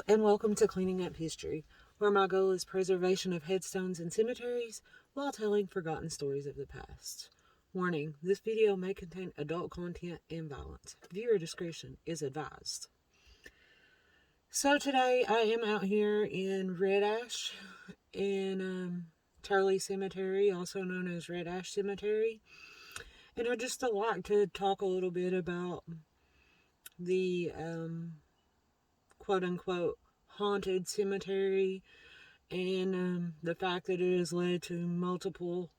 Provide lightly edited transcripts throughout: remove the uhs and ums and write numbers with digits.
and welcome to Cleaning Up History, where my goal is preservation of headstones and cemeteries while telling forgotten stories of the past. Warning, this video may contain adult content and violence. Viewer discretion is advised. So today I am out here in Red Ash in Turley Cemetery, also known as Red Ash Cemetery. And I'd just like to talk a little bit about the quote-unquote haunted cemetery and the fact that it has led to multiple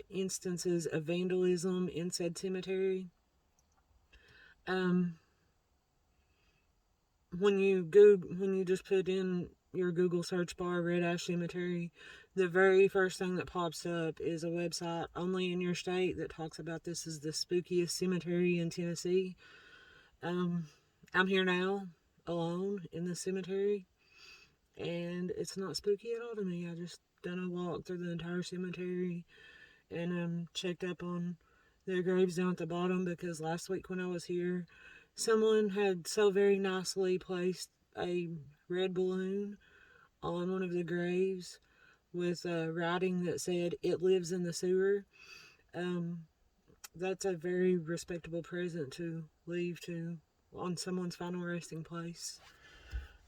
instances of vandalism in said cemetery. When you just put in your Google search bar Red Ash Cemetery, the very first thing that pops up is a website only in your state that talks about this as the spookiest cemetery in Tennessee. I'm here now, alone in the cemetery, and it's not spooky at all to me. I just done a walk through the entire cemetery and checked up on their graves down at the bottom, because last week when I was here, someone had so very nicely placed a red balloon on one of the graves with writing that said, "It lives in the sewer." That's a very respectable present to leave to on someone's final resting place.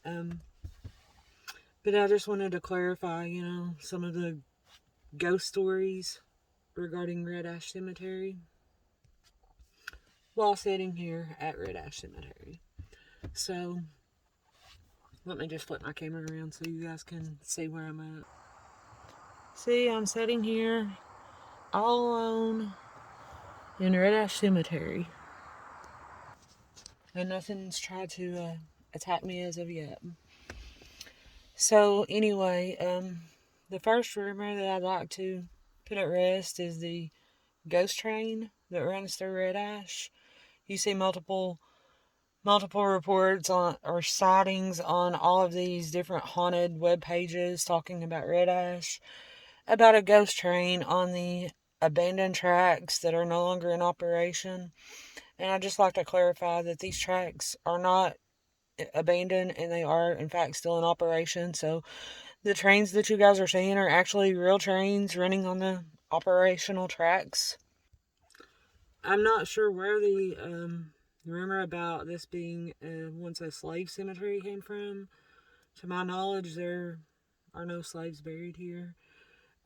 But I just wanted to clarify, some of the ghost stories regarding Red Ash Cemetery while sitting here at Red Ash Cemetery. So, let me just flip my camera around so you guys can see where I'm at. See, I'm sitting here all alone in Red Ash Cemetery, and nothing's tried to attack me as of yet. So, anyway, the first rumor that I'd like to put at rest is the ghost train that runs through Red Ash. You see multiple reports on or sightings on all of these different haunted web pages talking about Red Ash, about a ghost train on the abandoned tracks that are no longer in operation. And I'd just like to clarify that these tracks are not abandoned, and they are in fact still in operation. So the trains that you guys are seeing are actually real trains running on the operational tracks. I'm not sure where the rumor about this being once a slave cemetery came from. To my knowledge, there are no slaves buried here.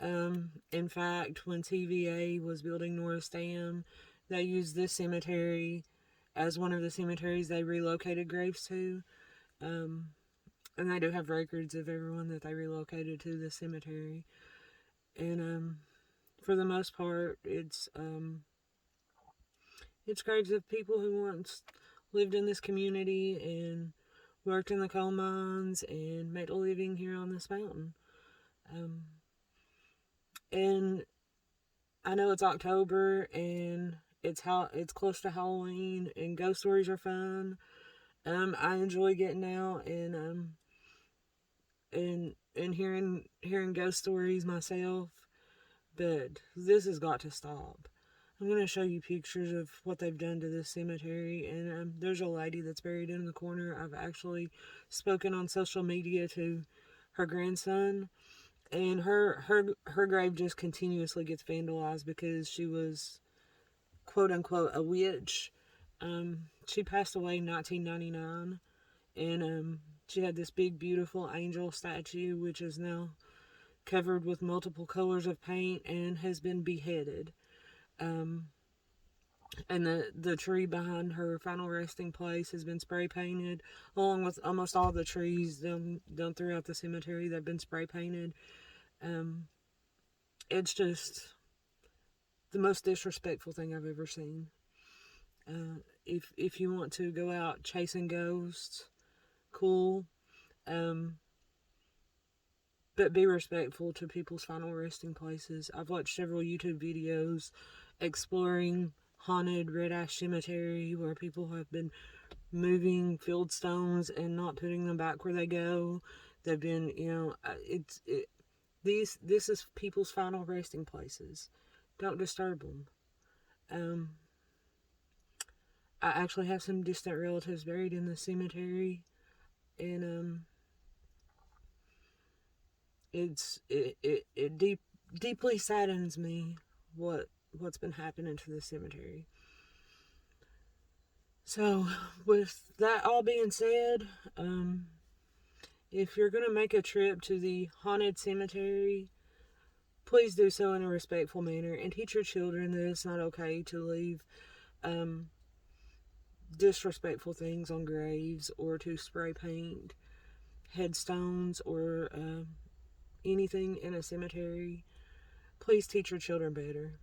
In fact, when TVA was building Norris Dam, they used this cemetery as one of the cemeteries they relocated graves to. And they do have records of everyone that they relocated to the cemetery. And for the most part, it's graves of people who once lived in this community and worked in the coal mines and made a living here on this mountain. And I know it's October and it's close to Halloween, and ghost stories are fun. I enjoy getting out and hearing ghost stories myself, but this has got to stop. I'm going to show you pictures of what they've done to this cemetery, and there's a lady that's buried in the corner. I've actually spoken on social media to her grandson, and her grave just continuously gets vandalized because she was quote unquote a witch. She passed away in 1999, and she had this big beautiful angel statue which is now covered with multiple colors of paint and has been beheaded. And the tree behind her final resting place has been spray painted, along with almost all the trees done throughout the cemetery. They've been spray painted. It's just the most disrespectful thing I've ever seen. If you want to go out chasing ghosts, cool. But be respectful to people's final resting places. I've watched several YouTube videos exploring haunted Red Ash Cemetery where people have been moving field stones and not putting them back where they go. They've been, this is people's final resting places. Don't disturb them. I actually have some distant relatives buried in the cemetery. and it deeply saddens me what's been happening to the cemetery. So, with that all being said, if you're gonna make a trip to the haunted cemetery, please do so in a respectful manner and teach your children that it's not okay to leave um, disrespectful things on graves or to spray paint headstones or anything in a cemetery. Please teach your children better.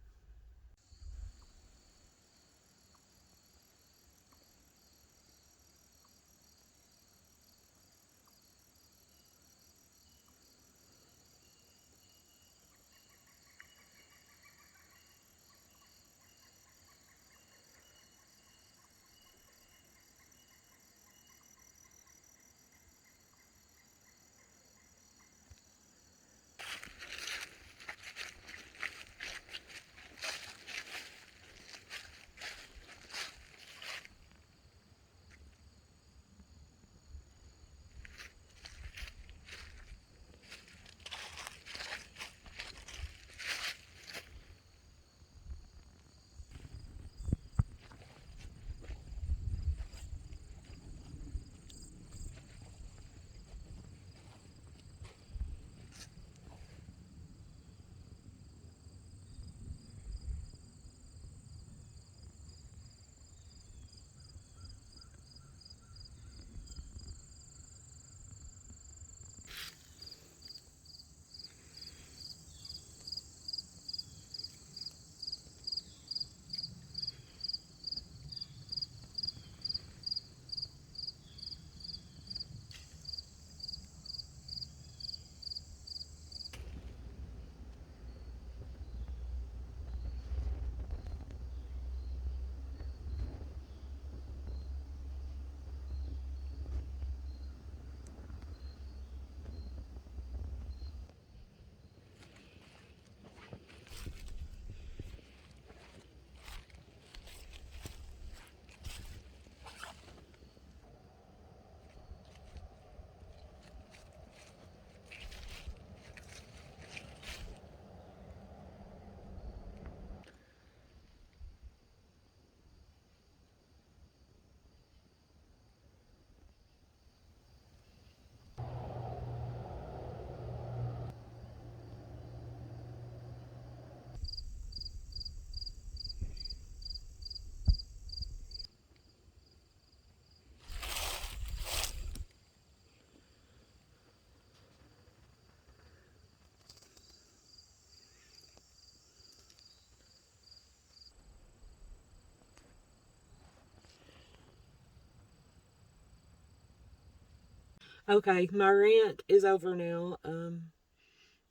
Okay, my rant is over now.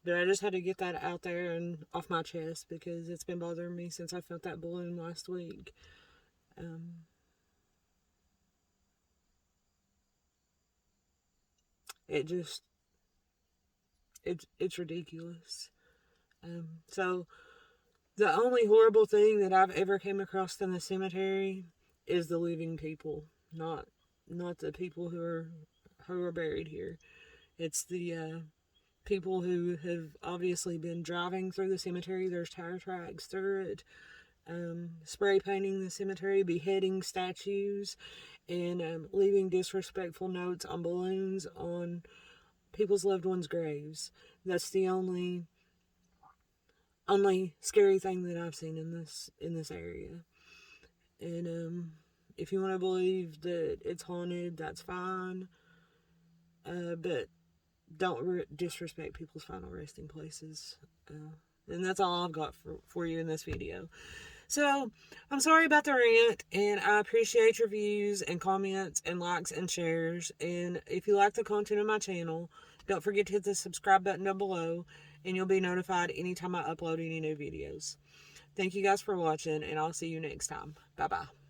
But I just had to get that out there and off my chest because it's been bothering me since I felt that balloon last week. Um, it just it's ridiculous. So the only horrible thing that I've ever came across in the cemetery is the living people, not the people who are buried here. It's the people who have obviously been driving through the cemetery. There's tire tracks through it, spray painting the cemetery, beheading statues, and leaving disrespectful notes on balloons on people's loved ones' graves. That's the only scary thing that I've seen in this area. And if you want to believe that it's haunted, that's fine. But don't disrespect people's final resting places. And that's all I've got for you in this video. So, I'm sorry about the rant, and I appreciate your views and comments and likes and shares. And if you like the content of my channel, don't forget to hit the subscribe button down below, and you'll be notified anytime I upload any new videos. Thank you guys for watching, and I'll see you next time. Bye-bye.